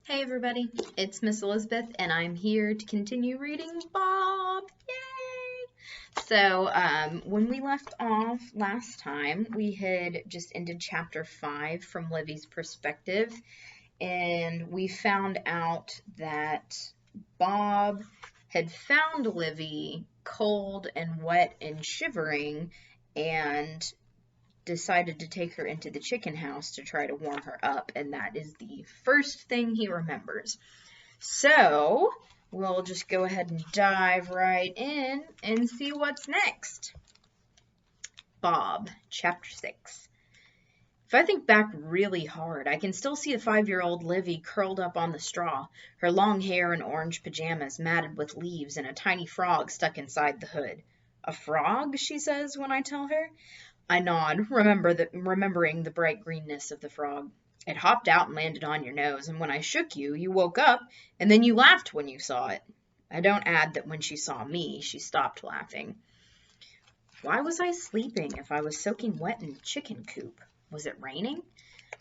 Hey everybody, it's Miss Elizabeth, and I'm here to continue reading Bob. Yay! When we left off last time, we had just ended chapter 5 from Livy's perspective, and we found out that Bob had found Livy cold and wet and shivering, and decided to take her into the chicken house to try to warm her up, and that is the first thing he remembers. So, we'll just go ahead and dive right in and see what's next. Bob, Chapter 6. If I think back really hard, I can still see the 5-year-old Livy curled up on the straw, her long hair and orange pajamas matted with leaves and a tiny frog stuck inside the hood. A frog, she says when I tell her. I nod, remembering the bright greenness of the frog. It hopped out and landed on your nose, and when I shook you, you woke up, and then you laughed when you saw it. I don't add that when she saw me, she stopped laughing. Why was I sleeping if I was soaking wet in a chicken coop? Was it raining?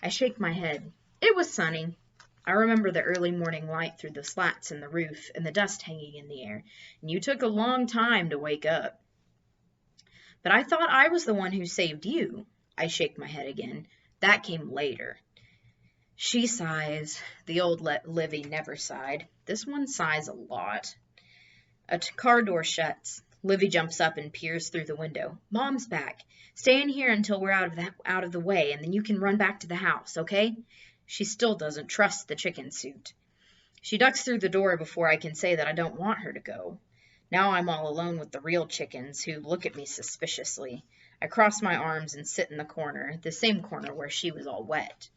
I shake my head. It was sunny. I remember the early morning light through the slats in the roof and the dust hanging in the air, and you took a long time to wake up. But I thought I was the one who saved you. I shake my head again. That came later. She sighs. The old Livy never sighed. This one sighs a lot. A car door shuts. Livy jumps up and peers through the window. Mom's back. Stay in here until we're out of the way, and then you can run back to the house, okay? She still doesn't trust the chicken suit. She ducks through the door before I can say that I don't want her to go. Now I'm all alone with the real chickens, who look at me suspiciously. I cross my arms and sit in the corner, the same corner where she was all wet.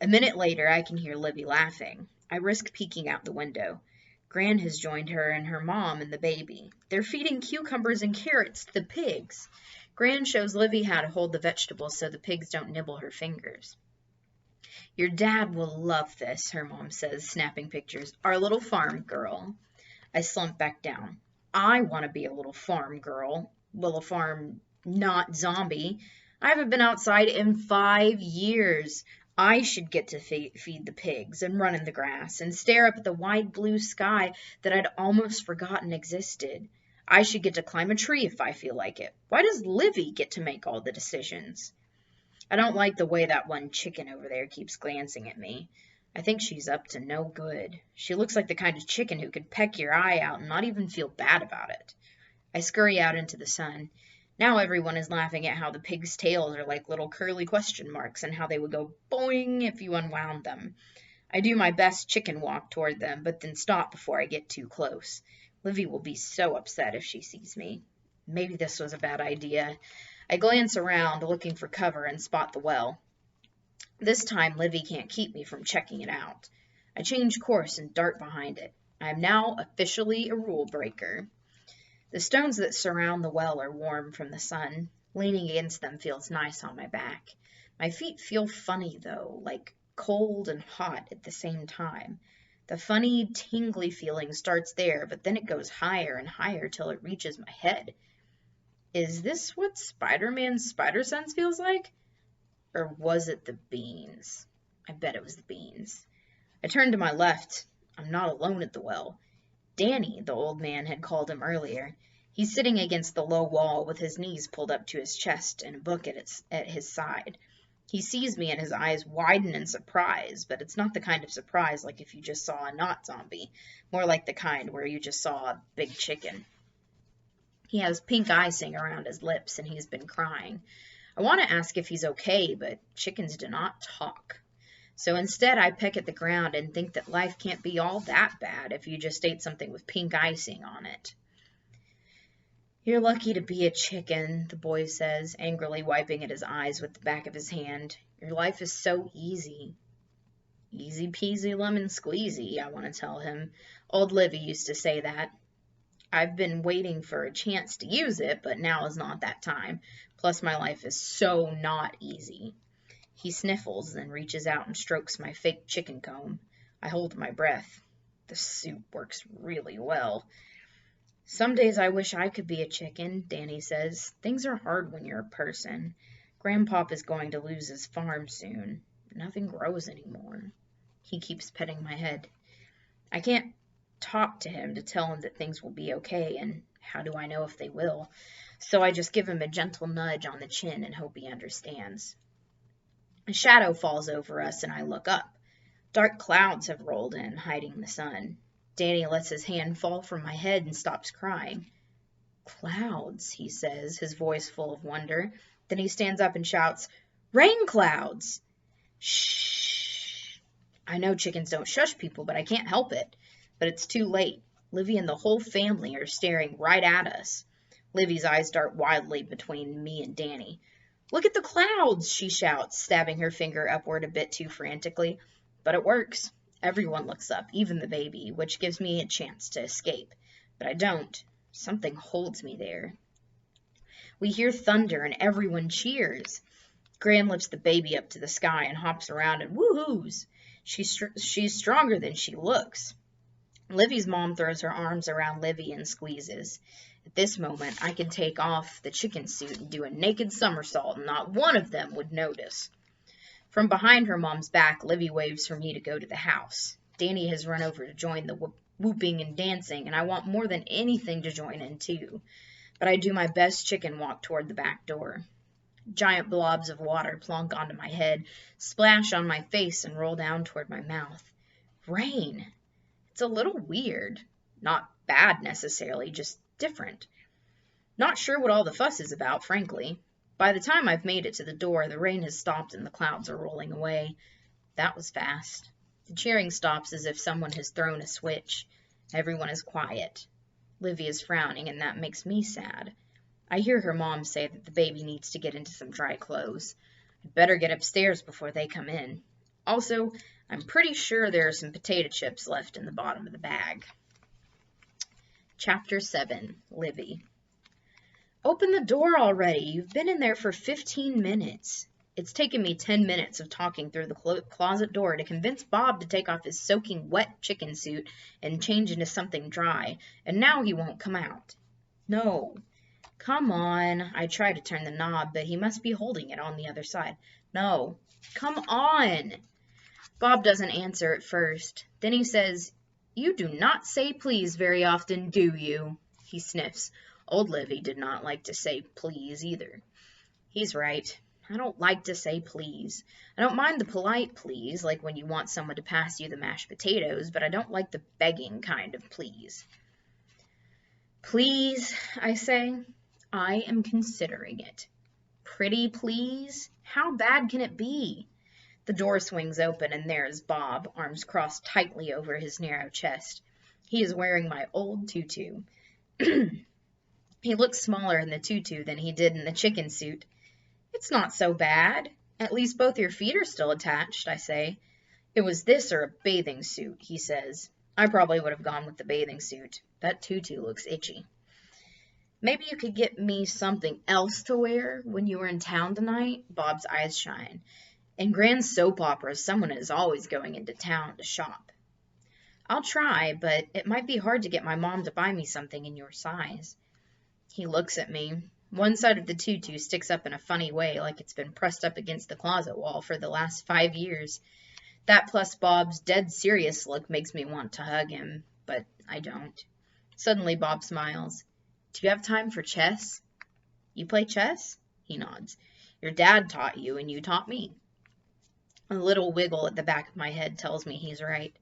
A minute later, I can hear Livy laughing. I risk peeking out the window. Gran has joined her and her mom and the baby. They're feeding cucumbers and carrots to the pigs. Gran shows Livy how to hold the vegetables so the pigs don't nibble her fingers. Your dad will love this, her mom says, snapping pictures. Our little farm girl. I slump back down. I want to be a little farm girl. Well, a farm not zombie. I haven't been outside in 5 years. I should get to feed the pigs and run in the grass and stare up at the wide blue sky that I'd almost forgotten existed. I should get to climb a tree if I feel like it. Why does Livy get to make all the decisions? I don't like the way that one chicken over there keeps glancing at me. I think she's up to no good. She looks like the kind of chicken who could peck your eye out and not even feel bad about it. I scurry out into the sun. Now everyone is laughing at how the pigs' tails are like little curly question marks and how they would go boing if you unwound them. I do my best chicken walk toward them, but then stop before I get too close. Livy will be so upset if she sees me. Maybe this was a bad idea. I glance around, looking for cover, and spot the well. This time, Livy can't keep me from checking it out. I change course and dart behind it. I am now officially a rule breaker. The stones that surround the well are warm from the sun. Leaning against them feels nice on my back. My feet feel funny, though, like cold and hot at the same time. The funny, tingly feeling starts there, but then it goes higher and higher till it reaches my head. Is this what Spider-Man's spider sense feels like? Or was it the beans? I bet it was the beans. I turn to my left. I'm not alone at the well. Danny, the old man had called him earlier. He's sitting against the low wall with his knees pulled up to his chest and a book at his side. He sees me and his eyes widen in surprise, but it's not the kind of surprise like if you just saw a not zombie, more like the kind where you just saw a big chicken. He has pink icing around his lips and he's been crying. I want to ask if he's okay, but chickens do not talk. So instead, I peck at the ground and think that life can't be all that bad if you just ate something with pink icing on it. You're lucky to be a chicken, the boy says, angrily wiping at his eyes with the back of his hand. Your life is so easy. Easy peasy lemon squeezy, I want to tell him. Old Livy used to say that. I've been waiting for a chance to use it, but now is not that time. Plus, my life is so not easy. He sniffles, then reaches out and strokes my fake chicken comb. I hold my breath. The soup works really well. Some days I wish I could be a chicken, Danny says. Things are hard when you're a person. Grandpop is going to lose his farm soon. Nothing grows anymore. He keeps petting my head. I can't talk to him to tell him that things will be okay, and how do I know if they will? So I just give him a gentle nudge on the chin and hope he understands. A shadow falls over us, and I look up. Dark clouds have rolled in, hiding the sun. Danny lets his hand fall from my head and stops crying. Clouds, he says, his voice full of wonder. Then he stands up and shouts, "Rain clouds!" Shh. I know chickens don't shush people, but I can't help it. But it's too late. Livy and the whole family are staring right at us. Livy's eyes dart wildly between me and Danny. "Look at the clouds," she shouts, stabbing her finger upward a bit too frantically. But it works. Everyone looks up, even the baby, which gives me a chance to escape. But I don't. Something holds me there. We hear thunder and everyone cheers. Gran lifts the baby up to the sky and hops around and woohoos. She's stronger than she looks. Livy's mom throws her arms around Livy and squeezes. At this moment, I can take off the chicken suit and do a naked somersault, and not one of them would notice. From behind her mom's back, Livy waves for me to go to the house. Danny has run over to join the whooping and dancing, and I want more than anything to join in too. But I do my best chicken walk toward the back door. Giant blobs of water plonk onto my head, splash on my face, and roll down toward my mouth. Rain. It's a little weird. Not bad necessarily, just different. Not sure what all the fuss is about, frankly. By the time I've made it to the door, the rain has stopped and the clouds are rolling away. That was fast. The cheering stops as if someone has thrown a switch. Everyone is quiet. Livy is frowning, and that makes me sad. I hear her mom say that the baby needs to get into some dry clothes. I'd better get upstairs before they come in. Also, I'm pretty sure there are some potato chips left in the bottom of the bag. Chapter 7. Livy. "Open the door already. You've been in there for 15 minutes. It's taken me 10 minutes of talking through the closet door to convince Bob to take off his soaking wet chicken suit and change into something dry, and now he won't come out. No. Come on. I try to turn the knob, but he must be holding it on the other side. No. Come on. Bob doesn't answer at first. Then he says, "You do not say please very often, do you?" He sniffs. Old Livy did not like to say please either. He's right. I don't like to say please. I don't mind the polite please, like when you want someone to pass you the mashed potatoes, but I don't like the begging kind of please. "Please," I say. "I am considering it." "Pretty please? How bad can it be?" The door swings open, and there is Bob, arms crossed tightly over his narrow chest. He is wearing my old tutu. He looks smaller in the tutu than he did in the chicken suit. "It's not so bad. At least both your feet are still attached," I say. "It was this or a bathing suit," he says. I probably would have gone with the bathing suit. That tutu looks itchy. "Maybe you could get me something else to wear when you were in town tonight?" Bob's eyes shine. "In grand soap operas, someone is always going into town to shop." "I'll try, but it might be hard to get my mom to buy me something in your size." He looks at me. One side of the tutu sticks up in a funny way, like it's been pressed up against the closet wall for the last 5 years. That plus Bob's dead serious look makes me want to hug him, but I don't. Suddenly Bob smiles. "Do you have time for chess?" "You play chess?" He nods. "Your dad taught you, and you taught me." A little wiggle at the back of my head tells me he's right.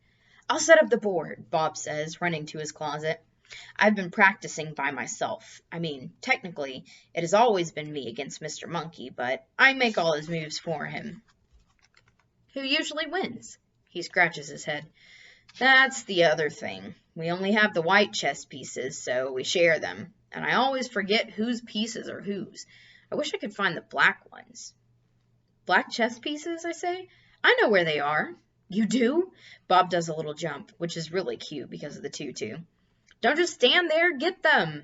"I'll set up the board," Bob says, running to his closet. "I've been practicing by myself. I mean, technically, it has always been me against Mr. Monkey, but I make all his moves for him." "Who usually wins?" He scratches his head. "That's the other thing. We only have the white chess pieces, so we share them. And I always forget whose pieces are whose. I wish I could find the black ones." "Black chess pieces," I say. "I know where they are." "You do?" Bob does a little jump, which is really cute because of the tutu. "Don't just stand there, get them."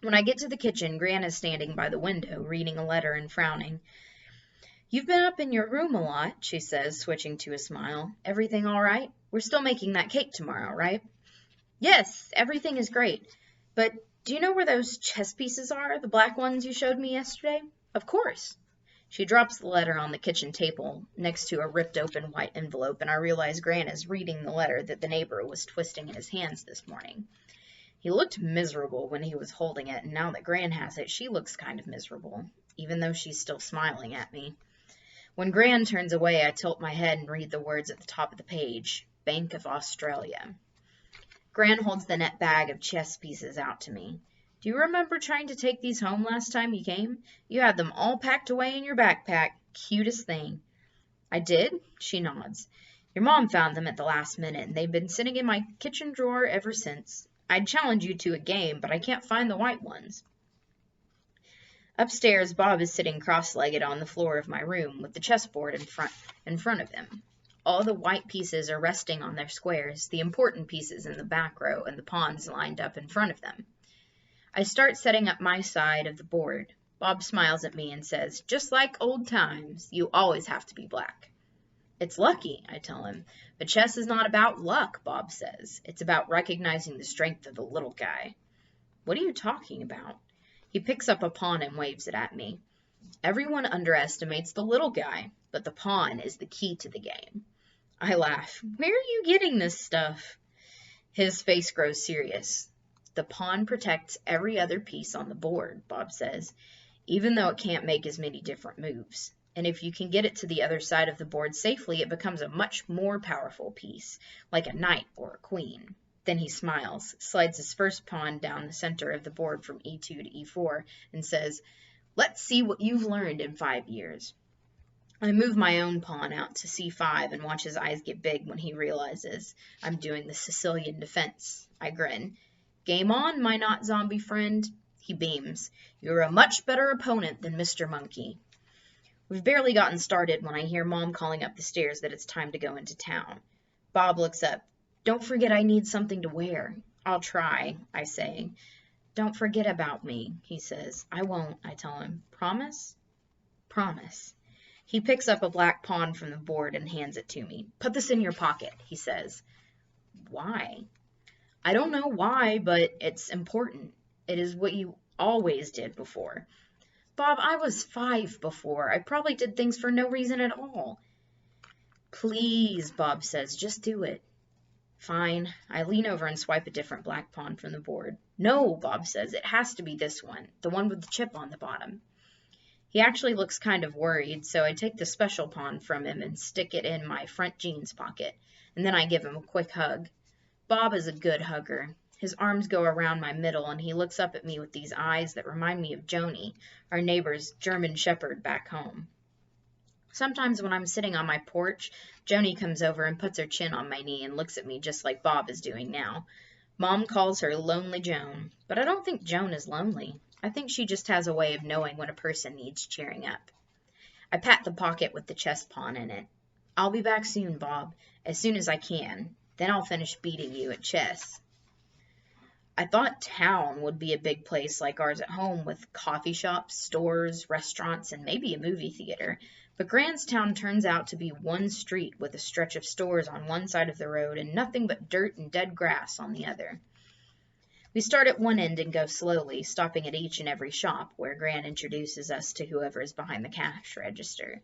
When I get to the kitchen, Gran is standing by the window, reading a letter and frowning. "You've been up in your room a lot," she says, switching to a smile. "Everything all right? We're still making that cake tomorrow, right?" "Yes, everything is great. But do you know where those chess pieces are, the black ones you showed me yesterday?" "Of course." She drops the letter on the kitchen table next to a ripped open white envelope, and I realize Gran is reading the letter that the neighbor was twisting in his hands this morning. He looked miserable when he was holding it, and now that Gran has it, she looks kind of miserable, even though she's still smiling at me. When Gran turns away, I tilt my head and read the words at the top of the page, Bank of Australia. Gran holds the net bag of chess pieces out to me. Do you remember trying to take these home last time you came? You had them all packed away in your backpack. Cutest thing. I did? She nods. Your mom found them at the last minute, and they've been sitting in my kitchen drawer ever since. I'd challenge you to a game, but I can't find the white ones. Upstairs, Bob is sitting cross-legged on the floor of my room with the chessboard in front of him. All the white pieces are resting on their squares, the important pieces in the back row, and the pawns lined up in front of them. I start setting up my side of the board. Bob smiles at me and says, just like old times, you always have to be black. It's lucky, I tell him. But chess is not about luck, Bob says. It's about recognizing the strength of the little guy. What are you talking about? He picks up a pawn and waves it at me. Everyone underestimates the little guy, but the pawn is the key to the game. I laugh. Where are you getting this stuff? His face grows serious. The pawn protects every other piece on the board, Bob says, even though it can't make as many different moves. And if you can get it to the other side of the board safely, it becomes a much more powerful piece, like a knight or a queen. Then he smiles, slides his first pawn down the center of the board from e2 to e4, and says, let's see what you've learned in 5 years. I move my own pawn out to c5 and watch his eyes get big when he realizes I'm doing the Sicilian defense. I grin. Game on, my not zombie friend. He beams. You're a much better opponent than Mr. Monkey. We've barely gotten started when I hear Mom calling up the stairs that it's time to go into town. Bob looks up. Don't forget I need something to wear. I'll try, I say. Don't forget about me, he says. I won't, I tell him. Promise? Promise. He picks up a black pawn from the board and hands it to me. Put this in your pocket, he says. Why? I don't know why, but it's important. It is what you always did before. Bob, I was 5 before. I probably did things for no reason at all. Please, Bob says, just do it. Fine. I lean over and swipe a different black pawn from the board. No, Bob says, it has to be this one, the one with the chip on the bottom. He actually looks kind of worried, so I take the special pawn from him and stick it in my front jeans pocket, and then I give him a quick hug. Bob is a good hugger. His arms go around my middle, and he looks up at me with these eyes that remind me of Joni, our neighbor's German shepherd back home. Sometimes when I'm sitting on my porch, Joni comes over and puts her chin on my knee and looks at me just like Bob is doing now. Mom calls her Lonely Joan, but I don't think Joan is lonely. I think she just has a way of knowing when a person needs cheering up. I pat the pocket with the chess pawn in it. I'll be back soon, Bob, as soon as I can. Then I'll finish beating you at chess. I thought town would be a big place like ours at home with coffee shops, stores, restaurants, and maybe a movie theater. But Grandstown turns out to be one street with a stretch of stores on one side of the road and nothing but dirt and dead grass on the other. We start at one end and go slowly, stopping at each and every shop where Gran introduces us to whoever is behind the cash register.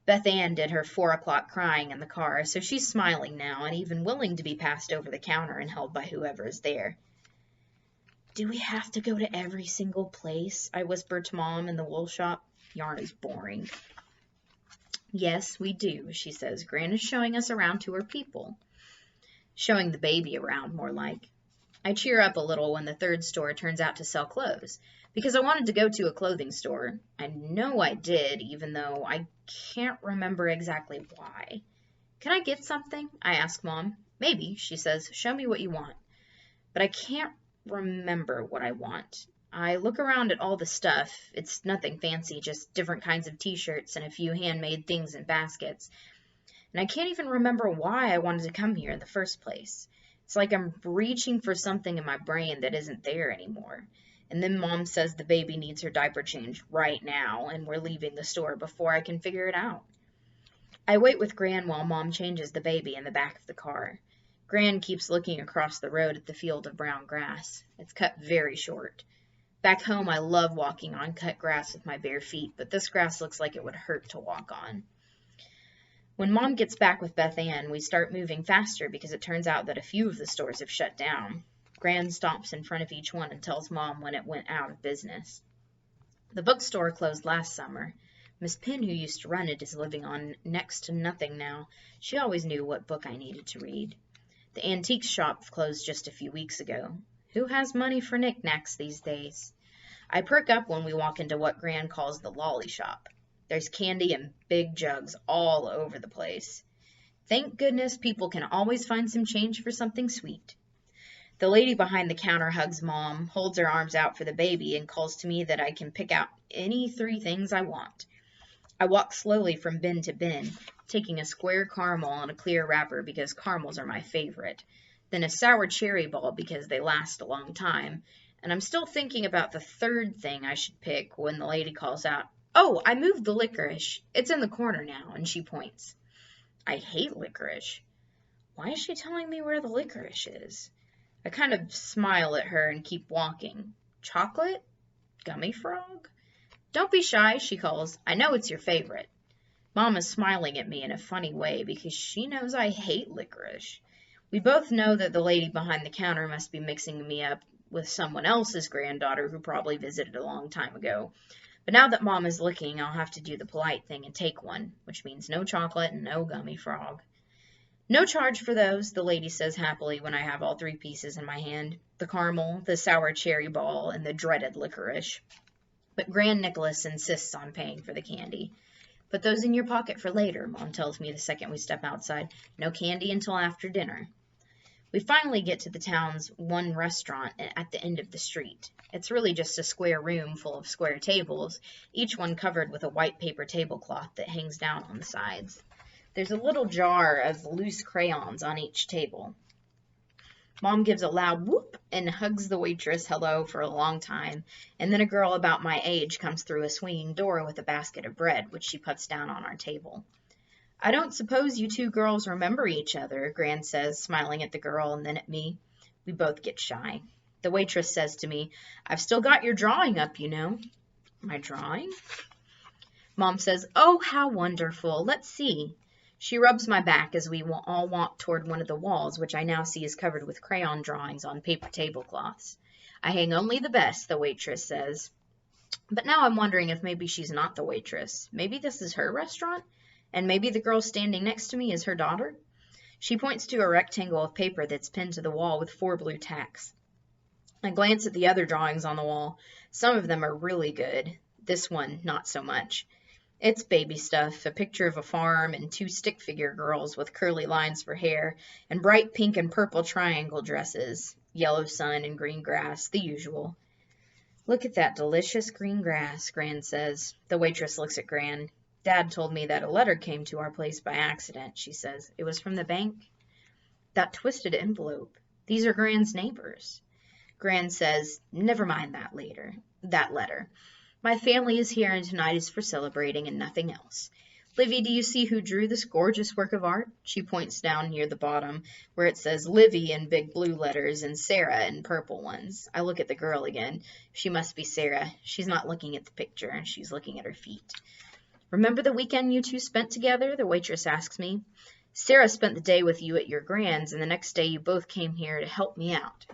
Beth Ann did her 4 o'clock crying in the car, so she's smiling now and even willing to be passed over the counter and held by whoever is there. Do we have to go to every single place? I whisper to Mom in the wool shop. Yarn is boring. Yes, we do, she says. Gran is showing us around to her people. Showing the baby around, more like. I cheer up a little when the third store turns out to sell clothes, because I wanted to go to a clothing store. I know I did, even though I can't remember exactly why. Can I get something? I ask Mom. Maybe, she says. Show me what you want. But I can't remember what I want. I look around at all the stuff. It's nothing fancy, just different kinds of t-shirts and a few handmade things in baskets. And I can't even remember why I wanted to come here in the first place. It's like I'm reaching for something in my brain that isn't there anymore. And then Mom says the baby needs her diaper changed right now, and we're leaving the store before I can figure it out. I wait with Gran while Mom changes the baby in the back of the car. Gran keeps looking across the road at the field of brown grass. It's cut very short. Back home, I love walking on cut grass with my bare feet, but this grass looks like it would hurt to walk on. When Mom gets back with Beth Ann, we start moving faster because it turns out that a few of the stores have shut down. Gran stomps in front of each one and tells Mom when it went out of business. The bookstore closed last summer. Miss Penn, who used to run it, is living on next to nothing now. She always knew what book I needed to read. The antiques shop closed just a few weeks ago. Who has money for knickknacks these days? I perk up when we walk into what Gran calls the lolly shop. There's candy in big jugs all over the place. Thank goodness people can always find some change for something sweet. The lady behind the counter hugs Mom, holds her arms out for the baby, and calls to me that I can pick out any 3 things I want. I walk slowly from bin to bin, taking a square caramel and a clear wrapper because caramels are my favorite, then a sour cherry ball because they last a long time, and I'm still thinking about the 3rd thing I should pick when the lady calls out, "Oh, I moved the licorice. It's in the corner now," and she points. I hate licorice. Why is she telling me where the licorice is? I kind of smile at her and keep walking. Chocolate? Gummy frog? Don't be shy, she calls. I know it's your favorite. Mom is smiling at me in a funny way because she knows I hate licorice. We both know that the lady behind the counter must be mixing me up with someone else's granddaughter who probably visited a long time ago. But now that Mom is looking, I'll have to do the polite thing and take one, which means no chocolate and no gummy frog. No charge for those, the lady says happily when I have all 3 pieces in my hand, the caramel, the sour cherry ball, and the dreaded licorice. But Grand Nicholas insists on paying for the candy. Put those in your pocket for later, Mom tells me the second we step outside. No candy until after dinner. We finally get to the town's one restaurant at the end of the street. It's really just a square room full of square tables, each one covered with a white paper tablecloth that hangs down on the sides. There's a little jar of loose crayons on each table. Mom gives a loud whoop and hugs the waitress hello for a long time, and then a girl about my age comes through a swinging door with a basket of bread, which she puts down on our table. I don't suppose you 2 girls remember each other, Gran says, smiling at the girl and then at me. We both get shy. The waitress says to me, I've still got your drawing up, you know. My drawing? Mom says, oh, how wonderful. Let's see. She rubs my back as we all walk toward one of the walls, which I now see is covered with crayon drawings on paper tablecloths. I hang only the best, the waitress says. But now I'm wondering if maybe she's not the waitress. Maybe this is her restaurant? And maybe the girl standing next to me is her daughter? She points to a rectangle of paper that's pinned to the wall with 4 blue tacks. I glance at the other drawings on the wall. Some of them are really good. This one, not so much. It's baby stuff, a picture of a farm and 2 stick figure girls with curly lines for hair and bright pink and purple triangle dresses, yellow sun and green grass, the usual. Look at that delicious green grass, Gran says. The waitress looks at Gran. Dad told me that a letter came to our place by accident, she says. It was from the bank. That twisted envelope. These are Gran's neighbors. Gran says, never mind that letter. My family is here and tonight is for celebrating and nothing else. Livy, do you see who drew this gorgeous work of art? She points down near the bottom where it says Livy in big blue letters and Sarah in purple ones. I look at the girl again. She must be Sarah. She's not looking at the picture. She's looking at her feet. Remember the weekend you 2 spent together? The waitress asks me. Sarah spent the day with you at your Gran's, and the next day you both came here to help me out.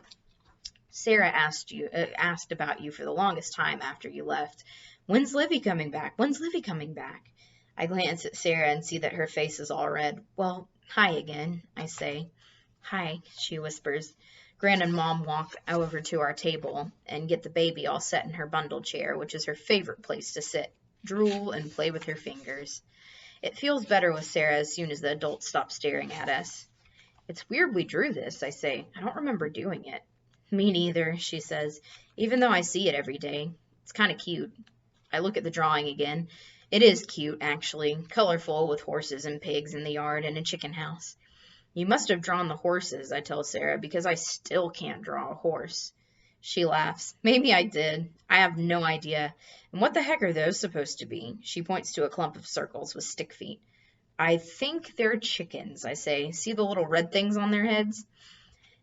Sarah asked about you for the longest time after you left. When's Livy coming back? When's Livy coming back? I glance at Sarah and see that her face is all red. Well, hi again, I say. Hi, she whispers. Gran and Mom walk over to our table and get the baby all set in her bundle chair, which is her favorite place to sit, drool, and play with her fingers. It feels better with Sarah as soon as the adults stop staring at us. It's weird we drew this, I say. I don't remember doing it. Me neither, she says, even though I see it every day. It's kind of cute. I look at the drawing again. It is cute, actually, colorful with horses and pigs in the yard and a chicken house. You must have drawn the horses, I tell Sarah, because I still can't draw a horse. She laughs. Maybe I did. I have no idea. And what the heck are those supposed to be? She points to a clump of circles with stick feet. I think they're chickens, I say. See the little red things on their heads?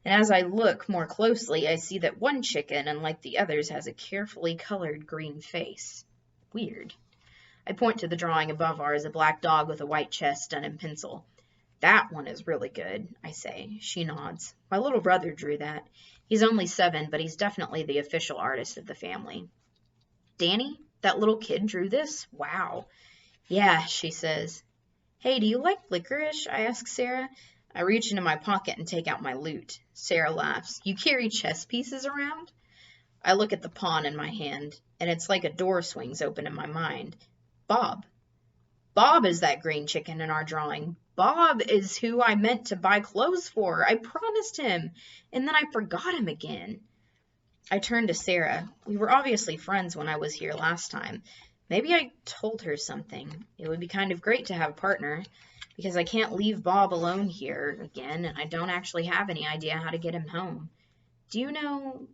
And as I look more closely, I see that one chicken, unlike the others, has a carefully colored green face. Weird. I point to the drawing above ours, a black dog with a white chest done in pencil. That one is really good, I say. She nods. My little brother drew that. He's only 7, but he's definitely the official artist of the family. Danny, that little kid drew this? Wow. Yeah, she says. Hey, do you like licorice? I ask Sarah. I reach into my pocket and take out my loot. Sarah laughs. You carry chess pieces around? I look at the pawn in my hand, and it's like a door swings open in my mind. Bob. Bob is that green chicken in our drawing. Bob is who I meant to buy clothes for. I promised him, and then I forgot him again. I turned to Sarah. We were obviously friends when I was here last time. Maybe I told her something. It would be kind of great to have a partner, because I can't leave Bob alone here again, and I don't actually have any idea how to get him home. Do you know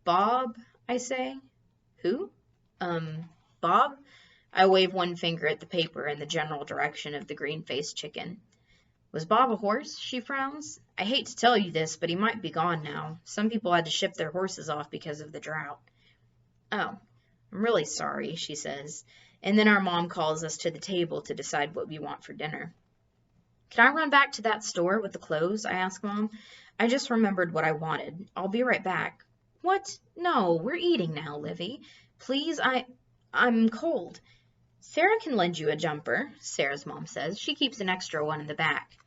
Bob, I say? Who? Bob? I wave one finger at the paper in the general direction of the green-faced chicken. Was Bob a horse? She frowns. I hate to tell you this, but he might be gone now. Some people had to ship their horses off because of the drought. Oh, I'm really sorry, she says. And then our mom calls us to the table to decide what we want for dinner. Can I run back to that store with the clothes? I ask Mom. I just remembered what I wanted. I'll be right back. What? No, we're eating now, Livy. Please, I'm cold. Sarah can lend you a jumper, Sarah's mom says. She keeps an extra one in the back.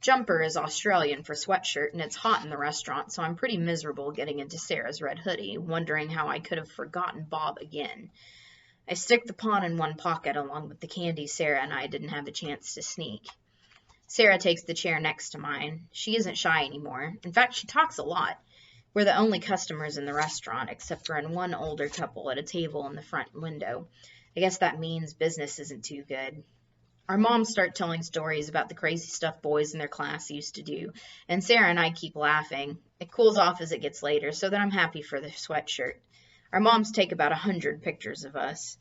Jumper is Australian for sweatshirt, and it's hot in the restaurant, so I'm pretty miserable getting into Sarah's red hoodie, wondering how I could have forgotten Bob again. I stick the pawn in one pocket along with the candy Sarah and I didn't have a chance to sneak. Sarah takes the chair next to mine. She isn't shy anymore. In fact, she talks a lot. We're the only customers in the restaurant, except for one older couple at a table in the front window. I guess that means business isn't too good. Our moms start telling stories about the crazy stuff boys in their class used to do, and Sarah and I keep laughing. It cools off as it gets later, so that I'm happy for the sweatshirt. Our moms take about 100 pictures of us.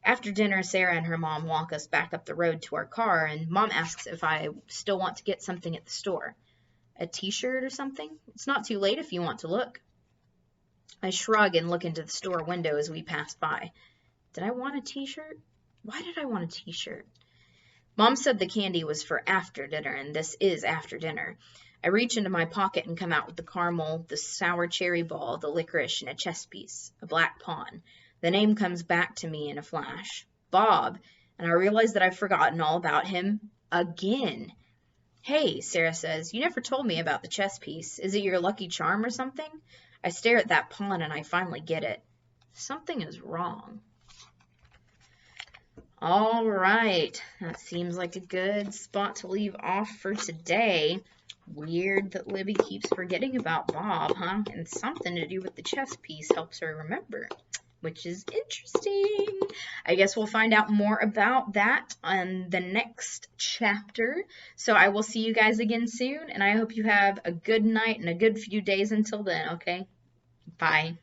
After dinner, Sarah and her mom walk us back up the road to our car, and Mom asks if I still want to get something at the store. A t-shirt or something? It's not too late if you want to look. I shrug and look into the store window as we pass by. Did I want a t-shirt? Why did I want a t-shirt? Mom said the candy was for after dinner, and this is after dinner. I reach into my pocket and come out with the caramel, the sour cherry ball, the licorice, and a chess piece, a black pawn. The name comes back to me in a flash. Bob, and I realize that I've forgotten all about him again. Hey, Sarah says, you never told me about the chess piece. Is it your lucky charm or something? I stare at that pawn and I finally get it. Something is wrong. All right, that seems like a good spot to leave off for today. Weird that Libby keeps forgetting about Bob, huh? And something to do with the chess piece helps her remember, which is interesting. I guess we'll find out more about that on the next chapter. So I will see you guys again soon, and I hope you have a good night and a good few days until then, okay? Bye.